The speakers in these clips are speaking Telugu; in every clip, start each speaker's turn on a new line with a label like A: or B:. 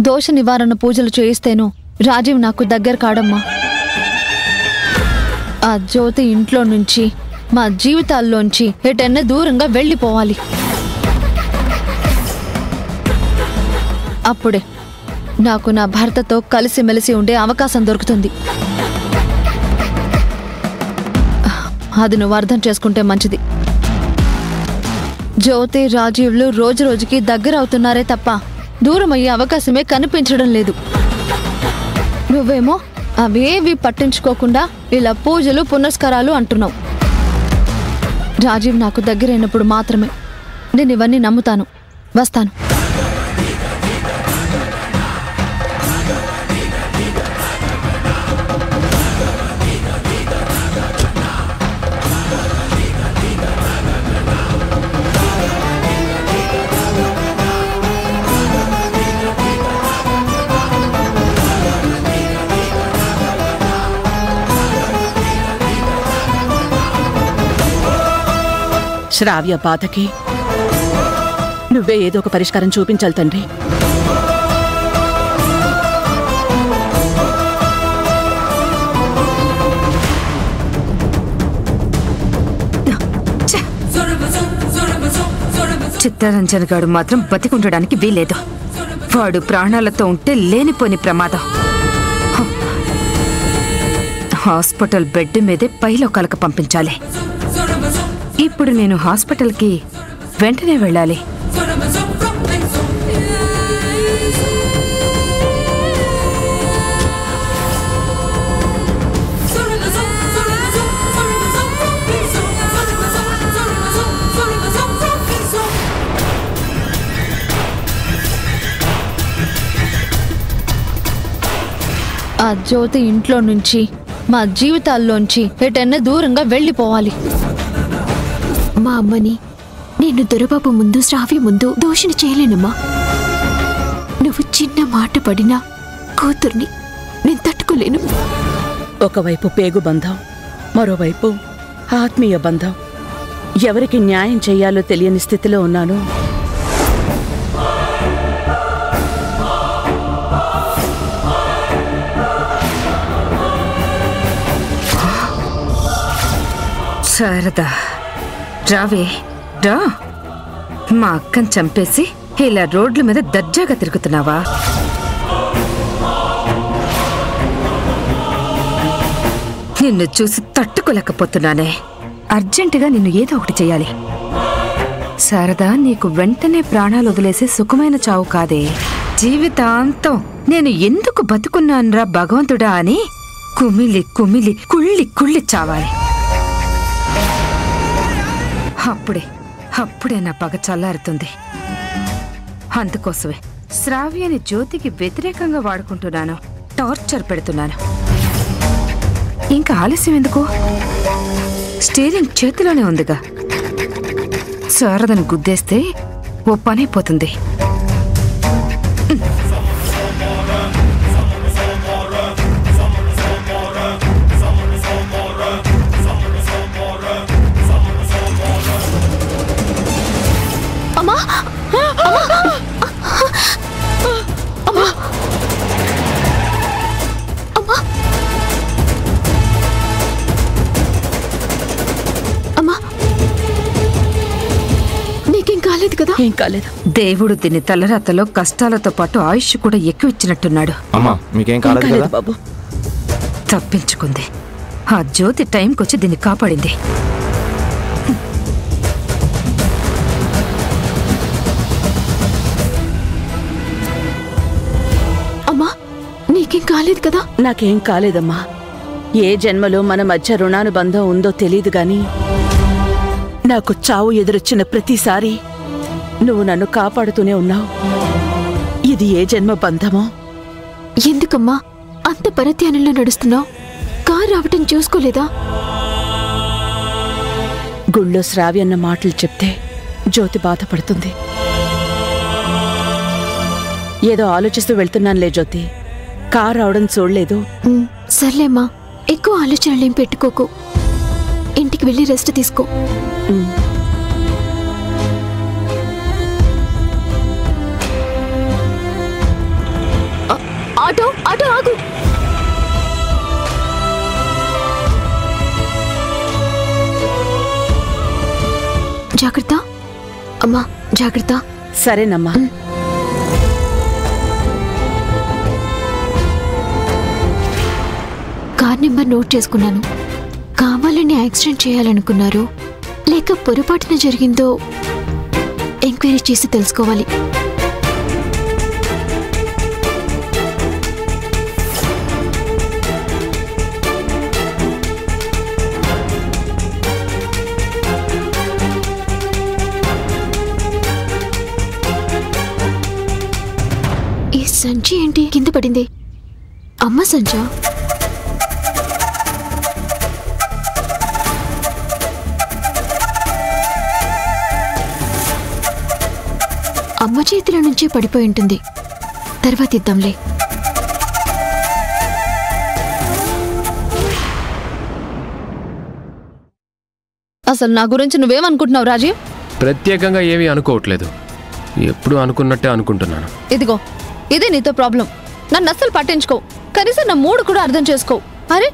A: దోష నివారణ పూజలు చేయిస్తేనో రాజీవ్ నాకు దగ్గర కాడమ్మా. ఆ జ్యోతి ఇంట్లో నుంచి మా జీవితాల్లోంచి ఎటన్నా దూరంగా వెళ్ళిపోవాలి. అప్పుడే నాకు నా భర్తతో కలిసిమెలిసి ఉండే అవకాశం దొరుకుతుంది. అది నువ్వు అర్థం చేసుకుంటే మంచిది. జ్యోతి రాజీవ్లు రోజు రోజుకి దగ్గర అవుతున్నారే తప్ప దూరం అయ్యే అవకాశమే కనిపించడం లేదు. నువ్వేమో అవేవి పట్టించుకోకుండా ఇలా పూజలు పునస్కారాలు అంటున్నావు. రాజీవ్ నాకు దగ్గరైనప్పుడు మాత్రమే నేను ఇవన్నీ నమ్ముతాను. వస్తాను.
B: శ్రావ్య బాధకి నువ్వే ఏదో ఒక పరిష్కారం చూపించాలి తండ్రి.
C: చిత్తరంజన్ గాడు మాత్రం బతికుండడానికి వీలేదు. వాడు ప్రాణాలతో ఉంటే లేనిపోని ప్రమాదం. హాస్పిటల్ బెడ్ మీదే పైలోకాలకు పంపించాలి. ఇప్పుడు నేను హాస్పిటల్కి వెంటనే వెళ్ళాలి.
A: ఆ జ్యోతి ఇంట్లో నుంచి మా జీవితాల్లోంచి ఎటన్నా దూరంగా వెళ్ళిపోవాలి.
D: మా అమ్మని నేను దొరబాబు ముందు శ్రావ్య ముందు దోషిని చేయలేనమ్మా. నువ్వు చిన్న మాట పడినా కూతుర్ని నేను తట్టుకోలేను.
B: ఒకవైపు పేగు బంధం, మరోవైపు ఆత్మీయ బంధం. ఎవరికి న్యాయం చెయ్యాలో తెలియని స్థితిలో ఉన్నాను.
C: శారదా, రావే రా. మా అక్కని చంపేసి ఇలా రోడ్ల మీద దర్జాగా తిరుగుతున్నావా? నిన్ను చూసి తట్టుకోలేకపోతున్నానే. అర్జెంటుగా నిన్ను ఏదో ఒకటి చెయ్యాలి. శారదా, నీకు వెంటనే ప్రాణాలు వదిలేసే సుఖమైన చావు కాదే. జీవితాంతం నేను ఎందుకు బతుకున్నానురా భగవంతుడా అని కుమిలి కుమిలి కుళ్ళి కుళ్ళి చావాలి. అప్పుడే నా పగ చల్లారుతుంది. అందుకోసమే శ్రావ్యని జ్యోతికి వ్యతిరేకంగా వాడుకుంటున్నాను, టార్చర్ పెడుతున్నాను. ఇంకా ఆలస్యం ఎందుకు? స్టీరింగ్ చేతిలోనే ఉందిగా. శారదని గుద్దేస్తే ఓ పనైపోతుంది.
B: ఏం కాలేదు.
C: దేవుడు దీని తలరాతలో కష్టాలతో పాటు ఆయుష్ కూడా ఎక్కువ ఇచ్చినట్టున్నాడు.
B: బాబు
C: తప్పించుకుంది. ఆ జ్యోతి టైంకొచ్చి దీన్ని కాపాడింది.
D: అమ్మా, నీకేం కాలేదు కదా?
B: నాకేం కాలేదమ్మా. ఏ జన్మలో మన మధ్య రుణానుబంధం ఉందో తెలీదు గాని నాకు చావు ఎదురొచ్చిన ప్రతిసారి నువ్వు నన్ను కాపాడుతూనే ఉన్నావు. ఇది ఏ జన్మ బంధమో?
D: ఎందుకమ్మా అంత పరధ్యానంలో నడుస్తున్నావు? కారు రావటం చూసుకోలేదా?
B: గుళ్ళో శ్రావ్యన్న మాటలు చెప్తే జ్యోతి బాధపడుతుంది. ఏదో ఆలోచిస్తూ వెళ్తున్నానులే జ్యోతి. కారు రావడం చూడలేదు.
D: సర్లేమ్మా, ఎక్కువ ఆలోచనలేం పెట్టుకోకు. ఇంటికి వెళ్ళి రెస్ట్ తీసుకో. ఆటో ఆటో ఆగు. జాగ్రత్త అమ్మా, జాగ్రత్త.
B: సరేనమ్మా.
D: కార్ నెంబర్ నోట్ చేసుకున్నాను. కావాలని యాక్సిడెంట్ చేయాలనుకున్నారు లేక పొరపాటున జరిగిందో ఎంక్వైరీ చేసి తెలుసుకోవాలి. ఈ సంచి ఏంటి కింద పడింది? అమ్మ సంచా? అమ్మ చేతిలో నుంచే పడిపోయి ఉంటుంది. తర్వాత ఇద్దాంలే.
A: అసలు నా గురించి నువ్వేమనుకుంటున్నావు రాజీవ్?
E: ప్రత్యేకంగా ఏమీ అనుకోవట్లేదు, ఎప్పుడు అనుకున్నట్టే అనుకుంటున్నాను.
A: ఇదిగో ఇదే నీతో ప్రాబ్లం. నన్ను అస్సలు పట్టించుకో, కనీసం నా మూడు కూడా అర్థం చేసుకో. అరే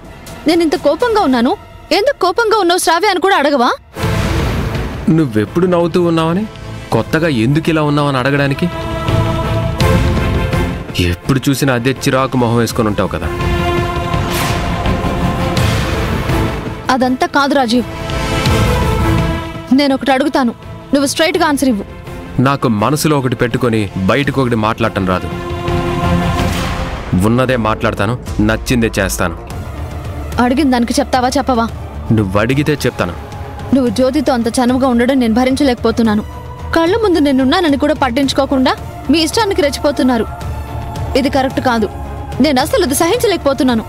A: నేను ఇంత కోపంగా ఉన్నాను, ఎందుకు కోపంగా ఉన్నావు శ్రావ్య అని కూడా అడగవా?
E: నువ్వెప్పుడు నవ్వుతూ ఉన్నావని, కొత్తగా ఎందుకు ఇలా ఉన్నావని అడగడానికి. ఎప్పుడు చూసినా అదే చిరాకు మొహం వేసుకొని ఉంటావు కదా.
A: అదంతా కాదు రాజీవ్, నేను ఒకటి అడుగుతాను, నువ్వు స్ట్రైట్గా ఆన్సర్ ఇవ్వు.
E: నాకు మనసులో ఒకటి పెట్టుకొని బయటకు ఒకటి మాట్లాడటం రాదు. ఉన్నదే మాట్లాడతాను, నచ్చిందే చేస్తాను.
A: అడిగిన దానికి చెప్తావా చెప్పవా?
E: నువ్వు అడిగితే చెప్తాను.
A: నువ్వు జ్యోతితో అంత చనువుగా ఉండడం నేను భరించలేకపోతున్నాను. కళ్ళ ముందు నేనున్నానని కూడా పట్టించుకోకుండా మీ ఇష్టానికి రెచ్చిపోతున్నారు. ఇది కరెక్ట్ కాదు. నేను అసలు అది సహించలేకపోతున్నాను.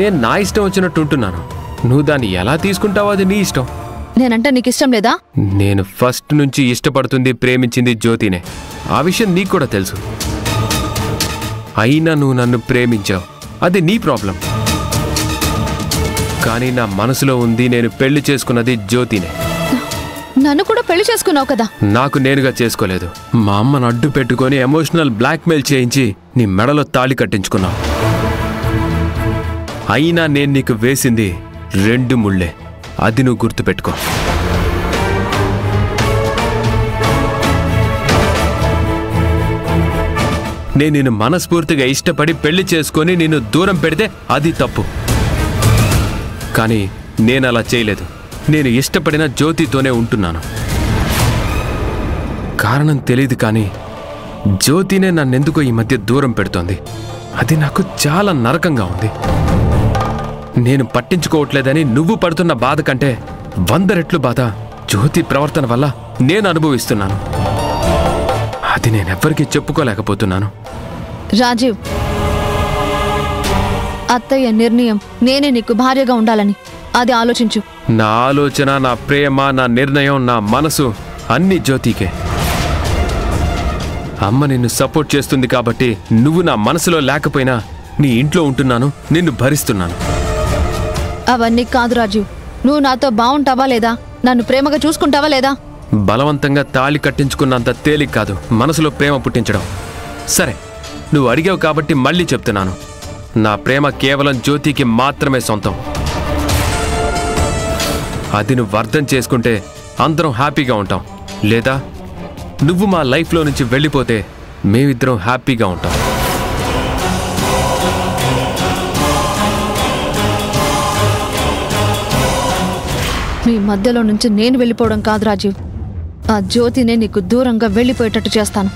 E: నేను నా ఇష్టం వచ్చినట్టు ఉంటున్నాను, నువ్వు దాన్ని ఎలా తీసుకుంటావో అది నీ ఇష్టం.
A: నేనంటే నీకు ఇష్టం లేదా?
E: నేను ఫస్ట్ నుంచి ఇష్టపడుతుంది, ప్రేమించింది జ్యోతినే. ఆ విషయం నీకు కూడా తెలుసు. అయినా నువ్వు నన్ను ప్రేమించావు, అది నీ ప్రాబ్లం. కానీ నా మనసులో ఉంది, నేను పెళ్లి చేసుకున్నది జ్యోతినే.
A: నన్ను కూడా పెళ్లి చేసుకున్నావు కదా.
E: నాకు నేనుగా చేసుకోలేదు. మా అమ్మను అడ్డు పెట్టుకొని ఎమోషనల్ బ్లాక్మెయిల్ చేయించి నీ మెడలో తాళి కట్టించుకున్నావు. అయినా నేను నీకు వేసింది 2 ముళ్ళే, అది నువ్వు గుర్తుపెట్టుకో. నేను నిన్ను మనస్ఫూర్తిగా ఇష్టపడి పెళ్లి చేసుకొని నిన్ను దూరం పెడితే అది తప్పు. కానీ నేను అలా చేయలేదు. నేను ఇష్టపడిన జ్యోతితోనే ఉంటున్నాను. కారణం తెలియదు కానీ జ్యోతినే నన్నెందుకో ఈ మధ్య దూరం పెడుతోంది. అది నాకు చాలా నరకంగా ఉంది. నేను పట్టించుకోవట్లేదని నువ్వు పడుతున్న బాధ కంటే 100 రెట్లు బాధ జ్యోతి ప్రవర్తన వల్ల నేను అనుభవిస్తున్నాను. అది నేనెవ్వరికీ చెప్పుకోలేకపోతున్నాను.
A: రాజీవ్, అత్తయ్య నిర్ణయం నేనే నీకు భార్యగా ఉండాలని, అది ఆలోచించు.
E: నా ఆలోచన, నా ప్రేమ, నా నిర్ణయం, నా మనసు అన్నీ జ్యోతికే. అమ్మ నిన్ను సపోర్ట్ చేస్తుంది కాబట్టి నువ్వు నా మనసులో లేకపోయినా నీ ఇంట్లో ఉంటున్నాను, నిన్ను భరిస్తున్నాను.
A: అవన్నీ కాదు రాజీవ్. నువ్వు నాతో బాగుంటావా లేదా, నన్ను ప్రేమగా చూసుకుంటావా లేదా?
E: బలవంతంగా తాళి కట్టించుకున్నంత తేలిక కాదు మనసులో ప్రేమ పుట్టించడం. సరే, నువ్వు అడిగావు కాబట్టి మళ్ళీ చెప్తున్నాను, నా ప్రేమ కేవలం జ్యోతికి మాత్రమే సొంతం. అది నువ్వు అర్థం చేసుకుంటే అందరం హ్యాపీగా ఉంటాం. లేదా నువ్వు మా లైఫ్లో నుంచి వెళ్ళిపోతే మేమిద్దరం హ్యాపీగా ఉంటాం.
A: మీ మధ్యలో నుంచి నేను వెళ్ళిపోవడం కాదు రాజీవ్, ఆ జ్యోతినే నీకు దూరంగా వెళ్ళిపోయేటట్టు చేస్తాను.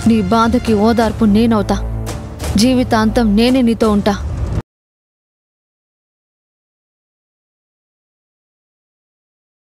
A: నీ బాధకి ఓదార్పు నేనవుతా. జీవితాంతం నేనే నీతో ఉంటా.